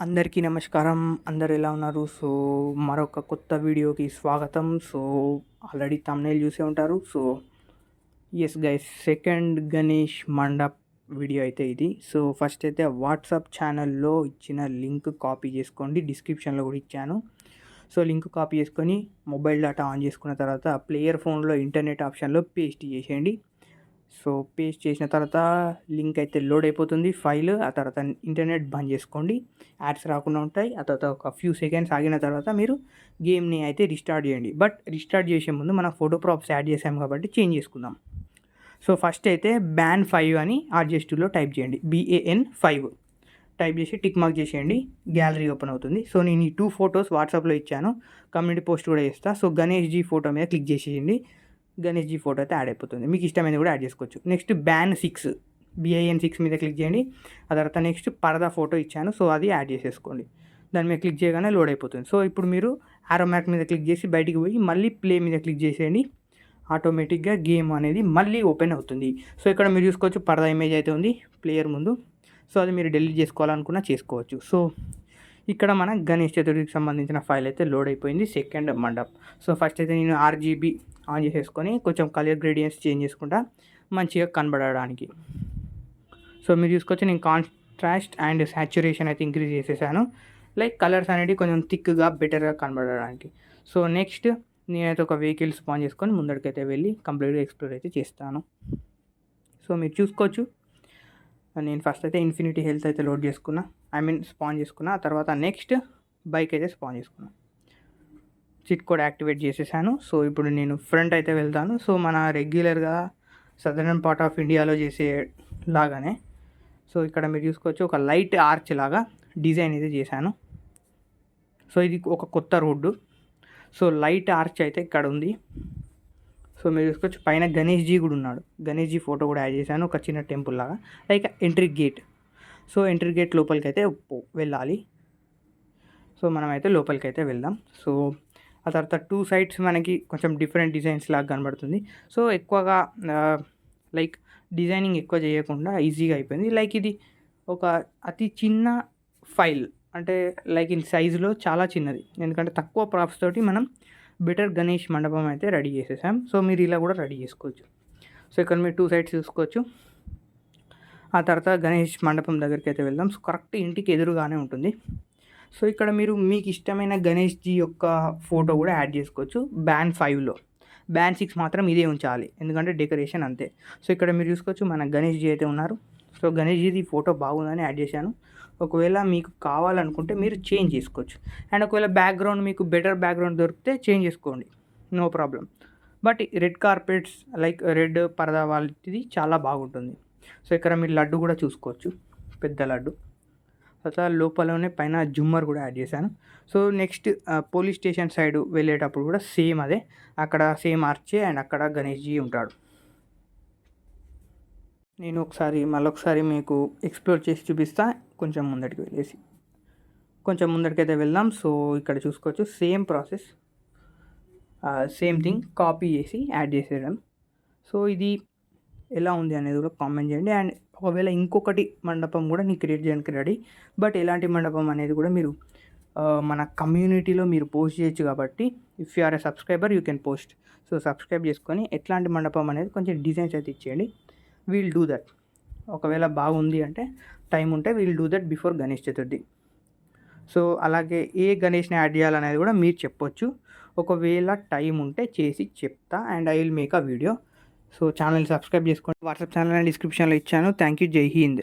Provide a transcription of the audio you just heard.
అందరికీ నమస్కారం. అందరూ ఎలా ఉన్నారు? మరొక కొత్త వీడియోకి స్వాగతం. ఆల్రెడీ థంబ్‌నెయిల్ చూసే ఉంటారు. Yes guys, second Ganesh mandap video అయితే ఇది. ఫస్ట్ అయితే వాట్సాప్ ఛానల్‌లో ఇచ్చిన లింక్ కాపీ చేసుకోండి. డిస్క్రిప్షన్‌లో కూడా ఇచ్చాను. లింక్ కాపీ చేసుకొని మొబైల్ డేటా ఆన్ చేసుకున్న తర్వాత ప్లేయర్ ఫోన్‌లో ఇంటర్నెట్ ఆప్షన్‌లో పేస్ట్ చేసేయండి. పేస్ట్ చేసిన తర్వాత లింక్ అయితే లోడ్ అయిపోతుంది ఫైల్. ఆ తర్వాత ఇంటర్నెట్ బంద్ చేసుకోండి, యాడ్స్ రాకుండా ఉంటాయి. ఆ తర్వాత ఒక ఫ్యూ సెకండ్స్ ఆగిన తర్వాత మీరు గేమ్ని అయితే రీస్టార్ట్ చేయండి. బట్ రీస్టార్ట్ చేసే ముందు మనం ఫోటో ప్రాప్స్ యాడ్ చేసాం కాబట్టి చేంజ్ చేసుకుందాం. ఫస్ట్ అయితే బ్యాన్ 5 అని RGS2లో టైప్ చేయండి. BAN 5 టైప్ చేసి టిక్ మార్క్ చేసేయండి. గ్యాలరీ ఓపెన్ అవుతుంది. నేను ఈ 2 ఫొటోస్ వాట్సాప్లో ఇచ్చాను, కమ్యూనిటీ పోస్ట్ కూడా చేస్తాను. గణేష్ జీ ఫోటో మీద క్లిక్ చేసేయండి. గణేష్ జీ ఫోటో అయితే యాడ్ అయిపోతుంది. మీకు ఇష్టమైనది కూడా యాడ్ చేసుకోవచ్చు. నెక్స్ట్ BAN 6 BAN 6 మీద క్లిక్ చేయండి. ఆ తర్వాత నెక్స్ట్ పరదా ఫోటో ఇచ్చాను, అది యాడ్ చేసేసుకోండి. దాని మీద క్లిక్ చేయగానే లోడ్ అయిపోతుంది. ఇప్పుడు మీరు ఆరో మార్క్ మీద క్లిక్ చేసి బయటికి పోయి మళ్ళీ ప్లే మీద క్లిక్ చేసేయండి. ఆటోమేటిక్గా గేమ్ అనేది మళ్ళీ ఓపెన్ అవుతుంది. ఇక్కడ మీరు చూసుకోవచ్చు పరదా ఇమేజ్ అయితే ఉంది ప్లేయర్ ముందు. అది మీరు డిలీట్ చేసుకోవాలనుకున్నా చేసుకోవచ్చు. ఇక్కడ మన గణేష్ చతుర్థికి సంబంధించిన ఫైల్ అయితే లోడ్ అయిపోయింది, సెకండ్ మండప్. ఫస్ట్ అయితే నేను RGB ఆన్ చేసేసుకొని కొంచెం కలర్ గ్రేడియంట్స్ చేంజ్ చేసుకుంటా మంచిగా కనబడడానికి. మీరు చూసుకోవచ్చు నేను కాంట్రాస్ట్ అండ్ సాచురేషన్ అయితే ఇంక్రీజ్ చేసేసాను, లైక్ కలర్స్ అనేవి కొంచెం థిక్గా బెటర్గా కనబడడానికి. నెక్స్ట్ నేనైతే ఒక వెహికల్ స్పాన్ చేసుకొని ముందరికైతే వెళ్ళి కంప్లీట్గా ఎక్స్ప్లోర్ అయితే చేస్తాను. మీరు చూసుకోవచ్చు నేను ఫస్ట్ అయితే ఇన్ఫినిటీ హెల్త్ అయితే లోడ్ చేసుకున్నా, స్పాన్ చేసుకున్నా. తర్వాత నెక్స్ట్ బైక్ అయితే స్పాన్ చేసుకున్నా, చిట్ కోడ్ యాక్టివేట్ చేసేసాను. ఇప్పుడు నేను ఫ్రంట్ అయితే వెళ్తాను. మన రెగ్యులర్గా సదరన్ పార్ట్ ఆఫ్ ఇండియాలో చేసే లాగానే ఇక్కడ మీరు చూసుకోవచ్చు ఒక లైట్ ఆర్చ్ లాగా డిజైన్ అయితే చేశాను. ఇది ఒక కొత్త రోడ్డు. లైట్ ఆర్చ్ అయితే ఇక్కడ ఉంది. మీరు చూసుకోవచ్చు పైన గణేష్ జీ కూడా ఉన్నాడు. గణేష్ జీ ఫోటో కూడా యాడ్ చేశాను, ఒక చిన్న టెంపుల్ లాగా, like entry gate. Entry gate లోపలికి అయితే వెళ్ళాలి. మనమైతే లోపలికి అయితే వెళ్దాం. ఆ తర్వాత 2 సైడ్స్ మనకి కొంచెం డిఫరెంట్ డిజైన్స్ లాగా కనబడుతుంది. ఎక్కువగా లైక్ డిజైనింగ్ ఎక్కువ చేయకుండా ఈజీగా అయిపోయింది. లైక్ ఇది ఒక అతి చిన్న ఫైల్, అంటే లైక్ ఇన్ సైజులో చాలా చిన్నది, ఎందుకంటే తక్కువ ప్రాప్స్ తోటి మనం బెటర్ గణేష్ మండపం అయితే రెడీ చేసేసాం. మీరు ఇలా కూడా రెడీ చేసుకోవచ్చు. ఇక్కడ మీరు 2 సైడ్స్ చూసుకోవచ్చు. ఆ తర్వాత గణేష్ మండపం దగ్గరికి అయితే వెళ్దాం. కరెక్ట్ ఇంటికి ఎదురుగానే ఉంటుంది. ఇక్కడ మీరు మీకు ఇష్టమైన గణేష్ జీ యొక్క ఫోటో కూడా యాడ్ చేసుకోవచ్చు. BAN 5లో BAN 6 మాత్రం ఇదే ఉంచాలి, ఎందుకంటే డెకరేషన్ అంతే. ఇక్కడ మీరు చూసుకోవచ్చు మన గణేష్ జీ అయితే ఉన్నారు. గణేష్ జీది ఫోటో బాగుందని యాడ్ చేశాను. ఒకవేళ మీకు కావాలనుకుంటే మీరు చేంజ్ చేసుకోవచ్చు. అండ్ ఒకవేళ బ్యాక్గ్రౌండ్ మీకు బెటర్ బ్యాక్గ్రౌండ్ దొరికితే చేంజ్ చేసుకోండి, no problem. But red carpets like red పరదా వాళ్ళది చాలా బాగుంటుంది. ఇక్కడ మీరు లడ్డు కూడా చూసుకోవచ్చు, పెద్ద లడ్డు. తర్వాత లోపలనే పైన జుమ్మర్ కూడా యాడ్ చేశాను. నెక్స్ట్ పోలీస్ స్టేషన్ సైడ్ వెళ్ళేటప్పుడు కూడా సేమ్ అదే, అక్కడ సేమ్ ఆర్చే అండ్ అక్కడ గణేష్ జీ ఉంటాడు. నేను మళ్ళొకసారి మీకు ఎక్స్ప్లోర్ చేసి చూపిస్తా. కొంచెం ముందటికి వెళ్ళేసి కొంచెం ముందటికైతే వెళ్దాం. ఇక్కడ చూసుకోవచ్చు same process, same thing copy చేసి యాడ్ చేసేయడం. ఇది ఎలా ఉంది అనేది కూడా కామెంట్ చేయండి. అండ్ ఒకవేళ ఇంకొకటి మండపం కూడా నేను క్రియేట్ చేయడానికి రెడీ, బట్ ఎలాంటి మండపం అనేది కూడా మీరు మన కమ్యూనిటీలో మీరు పోస్ట్ చేయొచ్చు. కాబట్టి if you are a subscriber you can post. Subscribe చేసుకొని ఎట్లాంటి మండపం అనేది కొంచెం డిజైన్స్ అయితే ఇచ్చేయండి. We'll do that. ఒకవేళ బాగుంది అంటే టైం ఉంటే we'll do that before Ganesh Chaturthi. అలాగే ఏ గణేష్ని యాడ్ చేయాలనేది కూడా మీరు చెప్పొచ్చు. ఒకవేళ టైం ఉంటే చేసి చెప్తా and I will make a video. ఛానల్ని సబ్స్క్రైబ్ చేసుకోండి. వాట్సాప్ ఛానల్ డిస్క్రిప్షన్లో ఇచ్చాను. Thank you. జై హింద్.